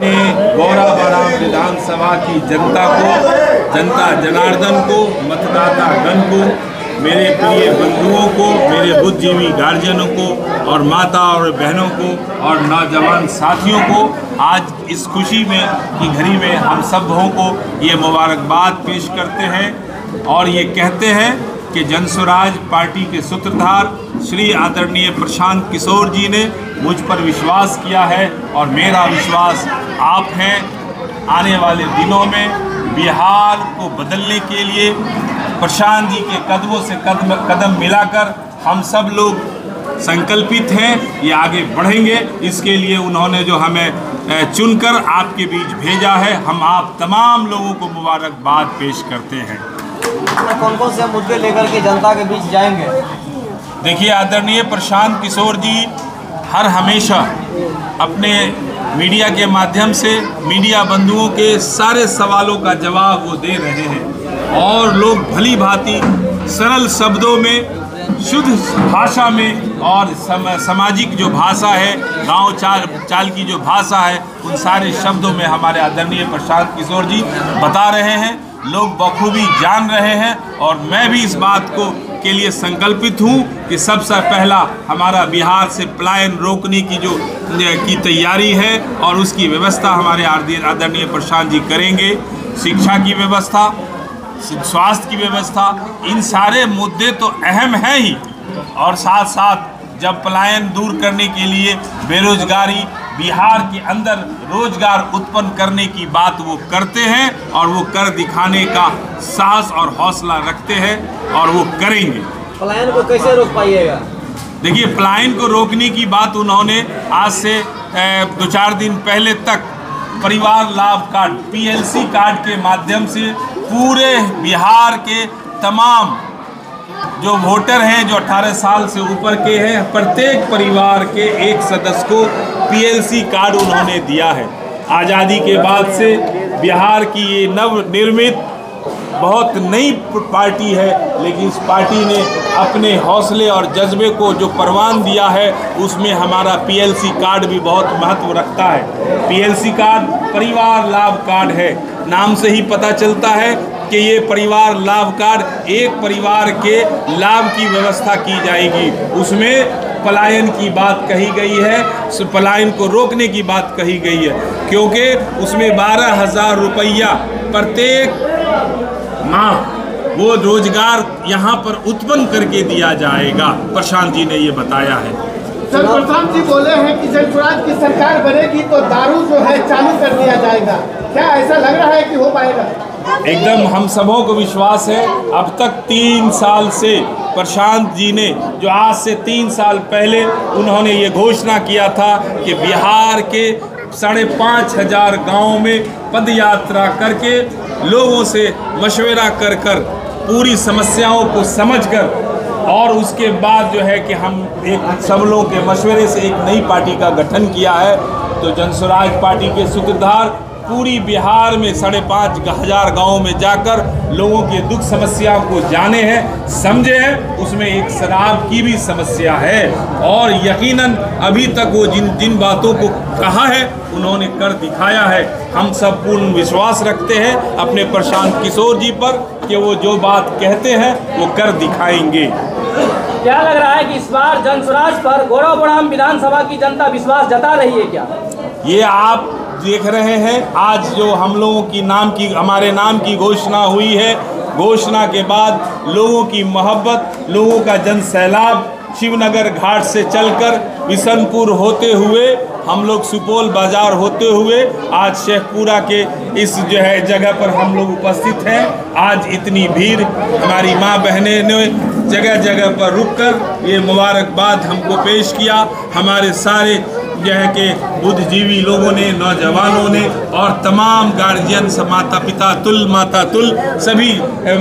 गौराबड़ाम विधानसभा की जनता को, जनता जनार्दन को, मतदाता गण को, मेरे प्रिय बंधुओं को, मेरे बुद्धिजीवी गार्जियनों को और माता और बहनों को और नौजवान साथियों को आज इस खुशी में की घड़ी में हम सब को ये मुबारकबाद पेश करते हैं और ये कहते हैं कि जनस्वराज पार्टी के सूत्रधार श्री आदरणीय प्रशांत किशोर जी ने मुझ पर विश्वास किया है और मेरा विश्वास आप हैं। आने वाले दिनों में बिहार को बदलने के लिए प्रशांत जी के कदमों से कदम मिलाकर हम सब लोग संकल्पित हैं, ये आगे बढ़ेंगे। इसके लिए उन्होंने जो हमें चुनकर आपके बीच भेजा है, हम आप तमाम लोगों को मुबारकबाद पेश करते हैं। कौन कौन से मुद्दे लेकर के जनता के बीच जाएंगे? देखिए, आदरणीय प्रशांत किशोर जी हर हमेशा अपने मीडिया के माध्यम से मीडिया बंधुओं के सारे सवालों का जवाब वो दे रहे हैं और लोग भली भांति सरल शब्दों में, शुद्ध भाषा में और सामाजिक जो भाषा है, गांव चाल की जो भाषा है, उन सारे शब्दों में हमारे आदरणीय प्रशांत किशोर जी बता रहे हैं। लोग बखूबी जान रहे हैं और मैं भी इस बात को के लिए संकल्पित हूँ कि सबसे पहला हमारा बिहार से पलायन रोकने की तैयारी है और उसकी व्यवस्था हमारे आदरणीय प्रशांत जी करेंगे। शिक्षा की व्यवस्था, स्वास्थ्य की व्यवस्था, इन सारे मुद्दे तो अहम हैं ही और साथ साथ जब पलायन दूर करने के लिए बेरोजगारी, बिहार के अंदर रोजगार उत्पन्न करने की बात वो करते हैं और वो कर दिखाने का साहस और हौसला रखते हैं और वो करेंगे। पलायन को कैसे रोक पाइएगा? देखिए, पलायन को रोकने की बात उन्होंने आज से 2-4 दिन पहले तक परिवार लाभ कार्ड, PLC कार्ड के माध्यम से पूरे बिहार के तमाम जो वोटर हैं, जो 18 साल से ऊपर के हैं, प्रत्येक परिवार के एक सदस्य को PLC कार्ड उन्होंने दिया है। आज़ादी के बाद से बिहार की ये नवनिर्मित बहुत नई पार्टी है, लेकिन इस पार्टी ने अपने हौसले और जज्बे को जो परवान दिया है, उसमें हमारा PLC कार्ड भी बहुत महत्व रखता है। PLC कार्ड परिवार लाभ कार्ड है, नाम से ही पता चलता है कि ये परिवार लाभ कार्ड, एक परिवार के लाभ की व्यवस्था की जाएगी। उसमें पलायन की बात कही गई है, पलायन को रोकने की बात कही गई है, क्योंकि उसमें 12,000 रुपया प्रत्येक माह वो रोजगार यहाँ पर उत्पन्न करके दिया जाएगा। प्रशांत जी ने ये बताया है। सर, प्रशांत जी बोले हैं कि जनस्वराज की सरकार बनेगी तो दारू जो है चालू कर दिया जाएगा, क्या ऐसा लग रहा है कि हो पाएगा? एकदम हम सबों को विश्वास है। अब तक 3 साल से प्रशांत जी ने, जो आज से 3 साल पहले उन्होंने ये घोषणा किया था कि बिहार के 5,500 गाँव में पद यात्रा करके लोगों से मशवरा कर पूरी समस्याओं को समझकर और उसके बाद जो है कि हम एक सब लोगों के मशवरे से एक नई पार्टी का गठन किया है। तो जनस्वराज पार्टी के सूत्रधार पूरी बिहार में 5,500 गाँव में जाकर लोगों के दुख समस्याओं को जाने हैं, समझे हैं। उसमें एक शराब की भी समस्या है और यकीनन अभी तक वो जिन बातों को कहा है उन्होंने कर दिखाया है। हम सब पूर्ण विश्वास रखते हैं अपने प्रशांत किशोर जी पर कि वो जो बात कहते हैं वो कर दिखाएंगे। क्या लग रहा है कि इस बार जनस्वराज पर गौराबड़ाम विधानसभा की जनता विश्वास जता रही है क्या? ये आप देख रहे हैं, आज जो हम लोगों की हमारे नाम की घोषणा हुई है, घोषणा के बाद लोगों की मोहब्बत, लोगों का जन सैलाब शिवनगर घाट से चलकर बिशनपुर होते हुए हम लोग सुपौल बाजार होते हुए आज शेखपुरा के इस जो है जगह पर हम लोग उपस्थित हैं। आज इतनी भीड़ हमारी माँ बहनें ने जगह जगह पर रुककर ये मुबारकबाद हमको पेश किया। हमारे सारे जो है कि बुद्धिजीवी लोगों ने, नौजवानों ने और तमाम गार्जियन, माता पिता तुल, माता तुल, सभी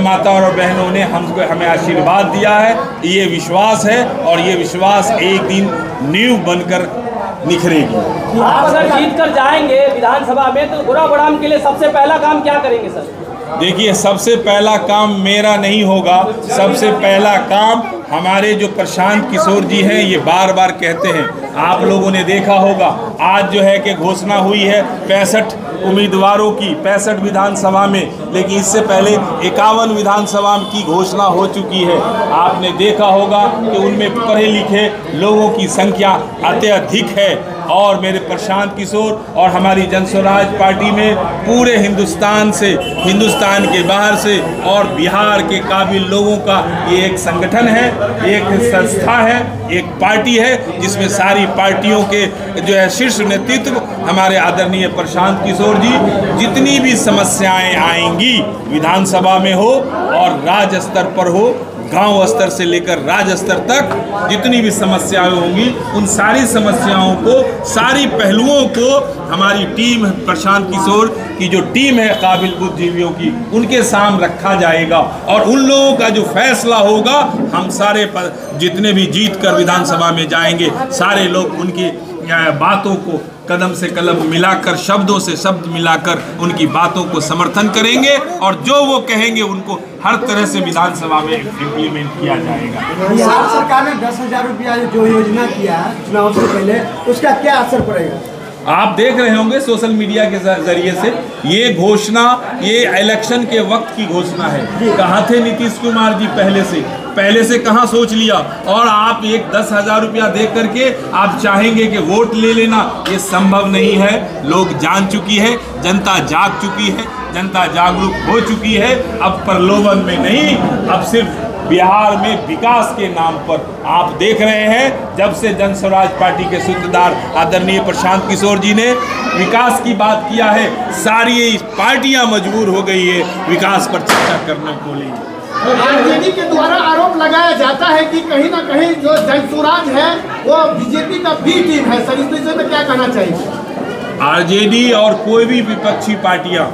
माता और बहनों ने हमें आशीर्वाद दिया है। ये विश्वास है और ये विश्वास एक दिन नींव बनकर निखरेगी। आप अगर जीत कर जाएंगे विधानसभा में तो गौराबड़ाम के लिए सबसे पहला काम क्या करेंगे सर? देखिए, सबसे पहला काम मेरा नहीं होगा, सबसे पहला काम हमारे जो प्रशांत किशोर जी हैं, ये बार बार कहते हैं, आप लोगों ने देखा होगा आज जो है कि घोषणा हुई है 65 उम्मीदवारों की 65 विधानसभा में, लेकिन इससे पहले 51 विधानसभा की घोषणा हो चुकी है। आपने देखा होगा कि उनमें पढ़े लिखे लोगों की संख्या अत्यधिक है और मेरे प्रशांत किशोर और हमारी जनस्वराज पार्टी में पूरे हिंदुस्तान से, हिंदुस्तान के बाहर से और बिहार के काबिल लोगों का ये एक संगठन है, एक संस्था है, एक पार्टी है जिसमें सारी पार्टियों के जो है शीर्ष नेतृत्व हमारे आदरणीय प्रशांत किशोर जी, जितनी भी समस्याएं आएंगी विधानसभा में हो और राज्य स्तर पर हो, गांव स्तर से लेकर राज्य स्तर तक जितनी भी समस्याएं होंगी, उन सारी समस्याओं को, सारी पहलुओं को हमारी टीम, प्रशांत किशोर की जो टीम है काबिल बुद्धिजीवियों की, उनके सामने रखा जाएगा और उन लोगों का जो फैसला होगा, हम सारे जितने भी जीत कर विधानसभा में जाएंगे, सारे लोग उनकी बातों को कदम से कदम मिलाकर, शब्दों से शब्द मिलाकर उनकी बातों को समर्थन करेंगे और जो वो कहेंगे उनको हर तरह से विधानसभा में इम्प्लीमेंट किया जाएगा। बिहार सरकार ने 10,000 रुपया जो योजना किया है चुनाव से पहले, उसका क्या असर पड़ेगा? आप देख रहे होंगे सोशल मीडिया के जरिए से, ये घोषणा ये इलेक्शन के वक्त की घोषणा है। कहाँ थे नीतीश कुमार जी पहले से कहाँ सोच लिया, और आप एक 10,000 रुपया दे करके आप चाहेंगे कि वोट ले लेना, ये संभव नहीं है। लोग जान चुकी है, जनता जाग चुकी है, जनता जागरूक हो चुकी है। अब प्रलोभन में नहीं, अब सिर्फ बिहार में विकास के नाम पर आप देख रहे हैं, जब से जनस्वराज पार्टी के सूत्रधार आदरणीय प्रशांत किशोर जी ने विकास की बात किया है, सारी पार्टियां मजबूर हो गई है विकास पर चर्चा करने को लिए। आरजेडी के द्वारा आरोप लगाया जाता है कि कहीं ना कहीं जो जनस्वराज है वो बीजेपी का बी टीम है, सर इस विषय में क्या कहना चाहिए? आरजेडी और कोई भी विपक्षी पार्टियां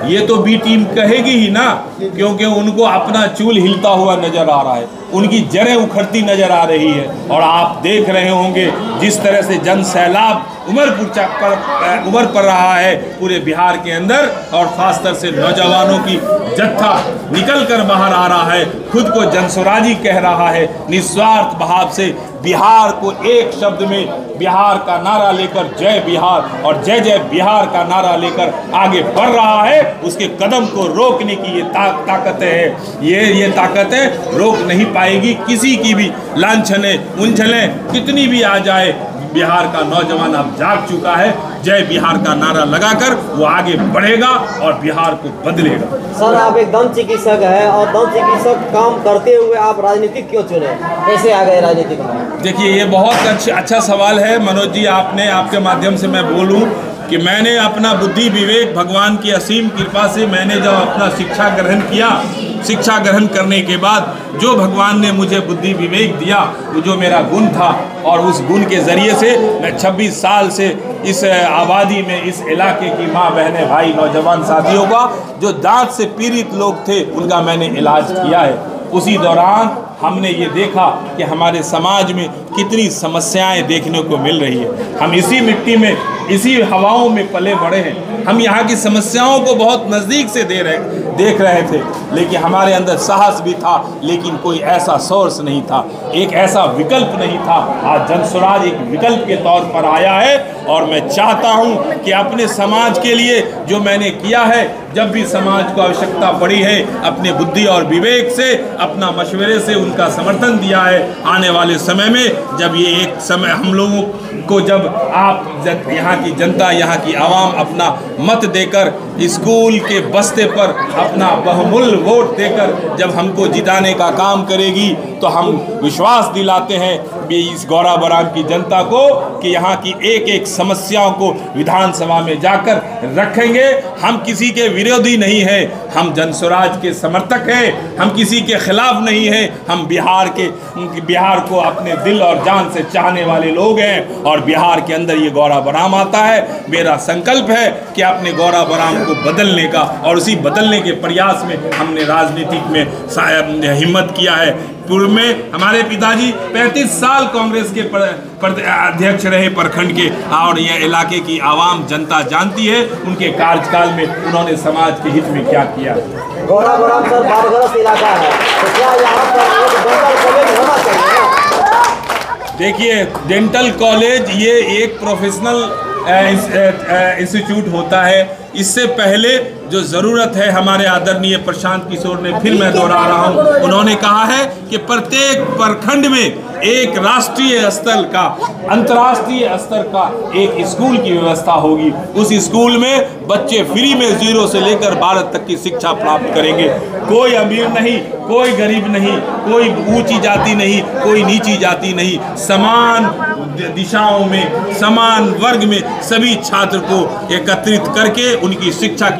ये तो बी टीम कहेगी ही ना, क्योंकि उनको अपना चूल हिलता हुआ नजर आ रहा है, उनकी जड़ें उखड़ती नजर आ रही है। और आप देख रहे होंगे जिस तरह से जन सैलाब उमड़ पड़ रहा है पूरे बिहार के अंदर, और खासतौर से नौजवानों की जत्था निकल कर बाहर आ रहा है, खुद को जनस्वराजी कह रहा है, निस्वार्थ भाव से बिहार को एक शब्द में बिहार का नारा लेकर जय बिहार और जय जय बिहार का नारा लेकर आगे बढ़ रहा है। उसके कदम को रोकने की ये ताकत है, ये ताकतें रोक नहीं पाएगी किसी की भी लांछनें उलझनें कितनी भी आ जाए। बिहार का नौजवान अब जाग चुका है, जय बिहार का नारा लगाकर वो आगे बढ़ेगा और बिहार को बदलेगा। सर आप एक दंत चिकित्सक है और दंत चिकित्सक काम करते हुए आप राजनीतिक क्यों चुने, कैसे आ गए राजनीतिक में? देखिए, ये बहुत अच्छा सवाल है मनोज जी। आपके माध्यम से मैं बोलूं कि मैंने अपना बुद्धि विवेक, भगवान की असीम कृपा से मैंने जब अपना शिक्षा ग्रहण किया, शिक्षा ग्रहण करने के बाद जो भगवान ने मुझे बुद्धि विवेक दिया, वो जो मेरा गुण था, और उस गुण के ज़रिए से मैं 26 साल से इस आबादी में, इस इलाके की माँ बहनें भाई नौजवान साथियों का जो दांत से पीड़ित लोग थे उनका मैंने इलाज किया है। उसी दौरान हमने ये देखा कि हमारे समाज में कितनी समस्याएं देखने को मिल रही है। हम इसी मिट्टी में, इसी हवाओं में पले बढ़े हैं, हम यहाँ की समस्याओं को बहुत नज़दीक से देख रहे थे, लेकिन हमारे अंदर साहस भी था, लेकिन कोई ऐसा सोर्स नहीं था, एक ऐसा विकल्प नहीं था। आज जनस्वराज एक विकल्प के तौर पर आया है और मैं चाहता हूँ कि अपने समाज के लिए जो मैंने किया है, जब भी समाज को आवश्यकता पड़ी है, अपने बुद्धि और विवेक से, अपना मशवरे से उनका समर्थन दिया है। आने वाले समय में जब ये एक समय हम लोगों को, जब आप यहाँ की जनता, यहाँ की आवाम अपना मत देकर, स्कूल के बस्ते पर अपना बहुमूल्य वोट देकर जब हमको जिताने का काम करेगी, तो हम विश्वास दिलाते हैं इस गौरा बराम की जनता को कि यहाँ की एक एक समस्याओं को विधानसभा में जाकर रखेंगे। हम किसी के विरोधी नहीं हैं, हम जनस्वराज के समर्थक हैं, हम किसी के खिलाफ नहीं हैं, हम बिहार को अपने दिल और जान से चाहने वाले लोग हैं और बिहार के अंदर ये गौरा बराम आता है। मेरा संकल्प है कि अपने गौरा बराम को बदलने का, और उसी बदलने के प्रयास में हमने राजनीतिक में हिम्मत किया है। पूर्व में हमारे पिताजी 35 साल कांग्रेस के अध्यक्ष रहे प्रखंड के, और यह इलाके की आवाम जनता जानती है उनके कार्यकाल में उन्होंने समाज के हित में क्या किया। गौराबोराम सर बाढ़ग्रस्त इलाका है, तो क्या यहाँ पर एक डेंटल कॉलेज होना चाहिए? देखिए, डेंटल कॉलेज ये एक प्रोफेशनल इंस्टीट्यूट होता है। इससे पहले जो ज़रूरत है, हमारे आदरणीय प्रशांत किशोर ने, फिर मैं दोहरा रहा हूँ, उन्होंने कहा है कि प्रत्येक प्रखंड में एक राष्ट्रीय स्तर का, अंतर्राष्ट्रीय स्तर का एक स्कूल की व्यवस्था होगी। उस स्कूल में बच्चे फ्री में 0 से लेकर 12 तक की शिक्षा प्राप्त करेंगे। कोई अमीर नहीं, कोई गरीब नहीं, कोई ऊंची जाति नहीं, कोई नीची जाति नहीं, समान दिशाओं में, समान वर्ग में सभी छात्र को एकत्रित करके उनकी शिक्षा